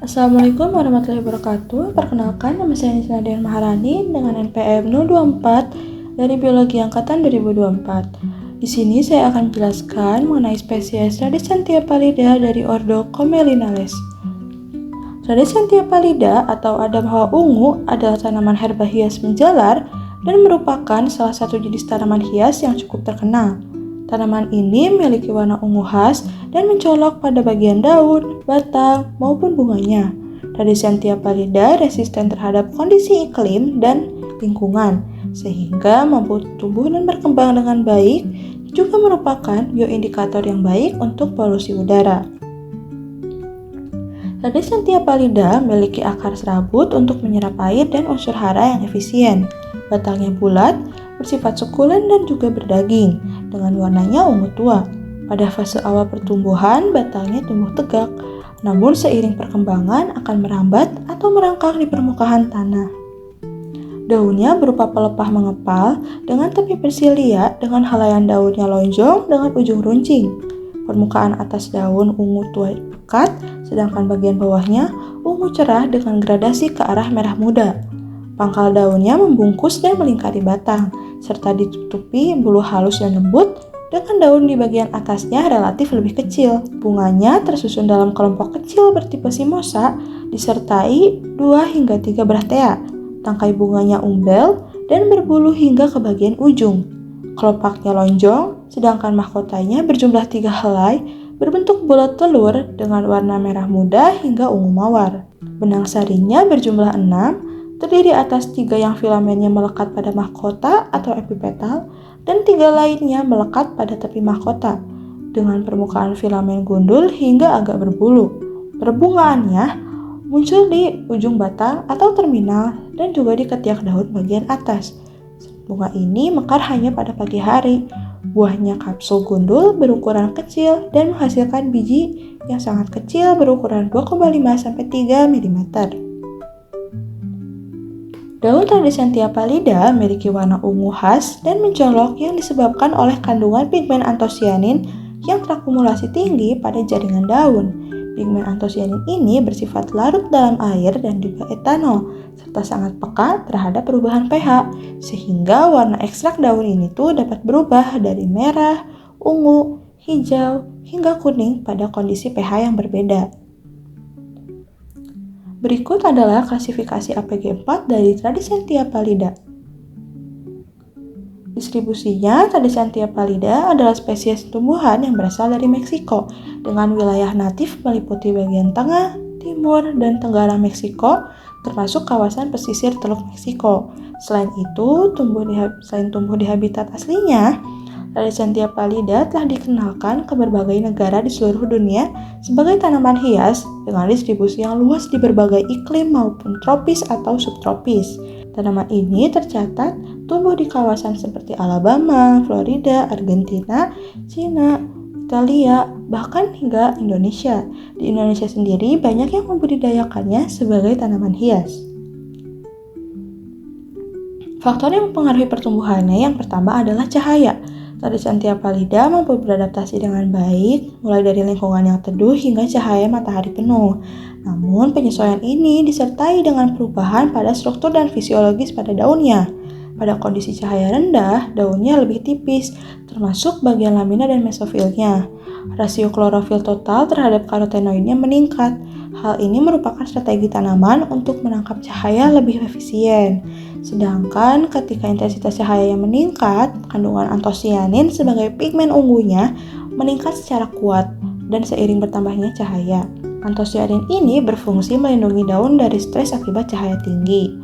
Assalamualaikum warahmatullahi wabarakatuh. Perkenalkan, nama saya Nisnadia Maharani dengan NPM 024 dari Biologi Angkatan 2024. Di sini saya akan menjelaskan mengenai spesies Radicentia pallida dari ordo Commelinales. Radicentia pallida atau Adam Hawa ungu adalah tanaman herba hias menjalar dan merupakan salah satu jenis tanaman hias yang cukup terkenal. Tanaman ini memiliki warna ungu khas dan mencolok pada bagian daun, batang, maupun bunganya. Radicentia pallida resisten terhadap kondisi iklim dan lingkungan, sehingga mampu tumbuh dan berkembang dengan baik, juga merupakan bioindikator yang baik untuk polusi udara. Radicentia pallida memiliki akar serabut untuk menyerap air dan unsur hara yang efisien. Batangnya bulat, bersifat sukulen dan juga berdaging, dengan warnanya ungu tua. Pada fase awal pertumbuhan, batangnya tumbuh tegak, namun seiring perkembangan akan merambat atau merangkak di permukaan tanah. Daunnya berupa pelepah mengepal dengan tepi bersilia dengan helaian daunnya lonjong dengan ujung runcing. Permukaan atas daun ungu tua pekat, sedangkan bagian bawahnya ungu cerah dengan gradasi ke arah merah muda. Pangkal daunnya membungkus dan melingkari batang, serta ditutupi bulu halus dan lembut, dengan daun di bagian atasnya relatif lebih kecil. Bunganya tersusun dalam kelompok kecil bertipe simosa, disertai 2 hingga 3 bractea. Tangkai bunganya umbel dan berbulu hingga ke bagian ujung. Kelopaknya lonjong, sedangkan mahkotanya berjumlah 3 helai, berbentuk bulat telur dengan warna merah muda hingga ungu mawar. Benang sarinya berjumlah 6, terdiri atas 3 yang filamennya melekat pada mahkota atau epipetal dan 3 lainnya melekat pada tepi mahkota dengan permukaan filamen gundul hingga agak berbulu. Perbungaannya muncul di ujung batang atau terminal dan juga di ketiak daun bagian atas. Bunga ini mekar hanya pada pagi hari. Buahnya kapsul gundul berukuran kecil dan menghasilkan biji yang sangat kecil berukuran 2,5-3 mm. Daun Radicentia pallida memiliki warna ungu khas dan mencolok yang disebabkan oleh kandungan pigmen antosianin yang terakumulasi tinggi pada jaringan daun. Pigmen antosianin ini bersifat larut dalam air dan juga etanol, serta sangat peka terhadap perubahan pH, sehingga warna ekstrak daun ini tuh dapat berubah dari merah, ungu, hijau, hingga kuning pada kondisi pH yang berbeda. Berikut adalah klasifikasi APG 4 dari Radicentia pallida. Distribusinya, Radicentia pallida adalah spesies tumbuhan yang berasal dari Meksiko, dengan wilayah natif meliputi bagian tengah, timur, dan tenggara Meksiko, termasuk kawasan pesisir Teluk Meksiko. Selain tumbuh di habitat aslinya, Radicentia pallida telah dikenalkan ke berbagai negara di seluruh dunia sebagai tanaman hias dengan distribusi yang luas di berbagai iklim maupun tropis atau subtropis. Tanaman ini tercatat tumbuh di kawasan seperti Alabama, Florida, Argentina, Cina, Italia, bahkan hingga Indonesia. Di Indonesia sendiri banyak yang membudidayakannya sebagai tanaman hias. Faktor yang mempengaruhi pertumbuhannya yang pertama adalah cahaya. Radicentia pallida mampu beradaptasi dengan baik, mulai dari lingkungan yang teduh hingga cahaya matahari penuh. Namun, penyesuaian ini disertai dengan perubahan pada struktur dan fisiologis pada daunnya. Pada kondisi cahaya rendah, daunnya lebih tipis, termasuk bagian lamina dan mesofilnya. Rasio klorofil total terhadap karotenoidnya meningkat. Hal ini merupakan strategi tanaman untuk menangkap cahaya lebih efisien. Sedangkan ketika intensitas cahaya yang meningkat, kandungan antosianin sebagai pigmen ungunya meningkat secara kuat dan seiring bertambahnya cahaya. Antosianin ini berfungsi melindungi daun dari stres akibat cahaya tinggi.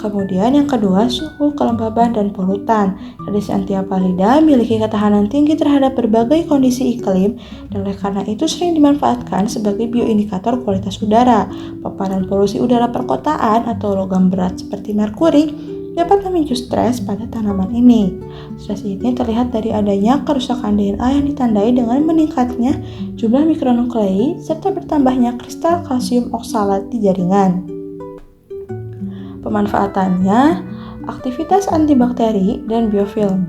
Kemudian yang kedua, suhu, kelembaban, dan polutan. Radicentia pallida memiliki ketahanan tinggi terhadap berbagai kondisi iklim dan oleh karena itu sering dimanfaatkan sebagai bioindikator kualitas udara. Paparan polusi udara perkotaan atau logam berat seperti merkuri dapat memicu stres pada tanaman ini. Stres ini terlihat dari adanya kerusakan DNA yang ditandai dengan meningkatnya jumlah mikronuklei serta bertambahnya kristal kalsium oksalat di jaringan. Pemanfaatannya, aktivitas antibakteri dan biofilm.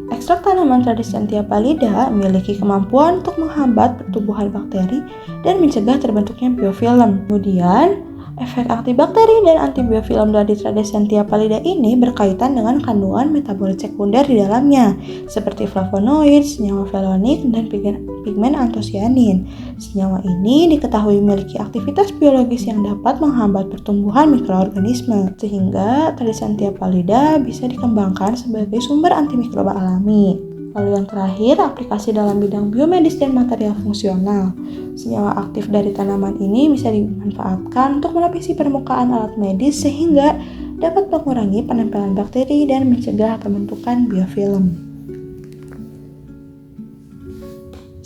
Ekstrak tanaman Tradescantia pallida memiliki kemampuan untuk menghambat pertumbuhan bakteri dan mencegah terbentuknya biofilm. Kemudian, efek antibakteri dan antibiofilm dari Tradescantia pallida ini berkaitan dengan kandungan metabolit sekunder di dalamnya, seperti flavonoid, senyawa felonik, dan pigmen antosianin. Senyawa ini diketahui memiliki aktivitas biologis yang dapat menghambat pertumbuhan mikroorganisme, sehingga Tradescantia pallida bisa dikembangkan sebagai sumber antimikroba alami. Lalu yang terakhir, aplikasi dalam bidang biomedis dan material fungsional. Senyawa aktif dari tanaman ini bisa dimanfaatkan untuk melapisi permukaan alat medis sehingga dapat mengurangi penempelan bakteri dan mencegah pembentukan biofilm.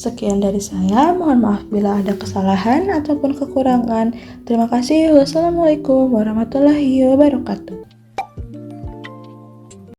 Sekian dari saya, mohon maaf bila ada kesalahan ataupun kekurangan. Terima kasih. Wassalamualaikum warahmatullahi wabarakatuh.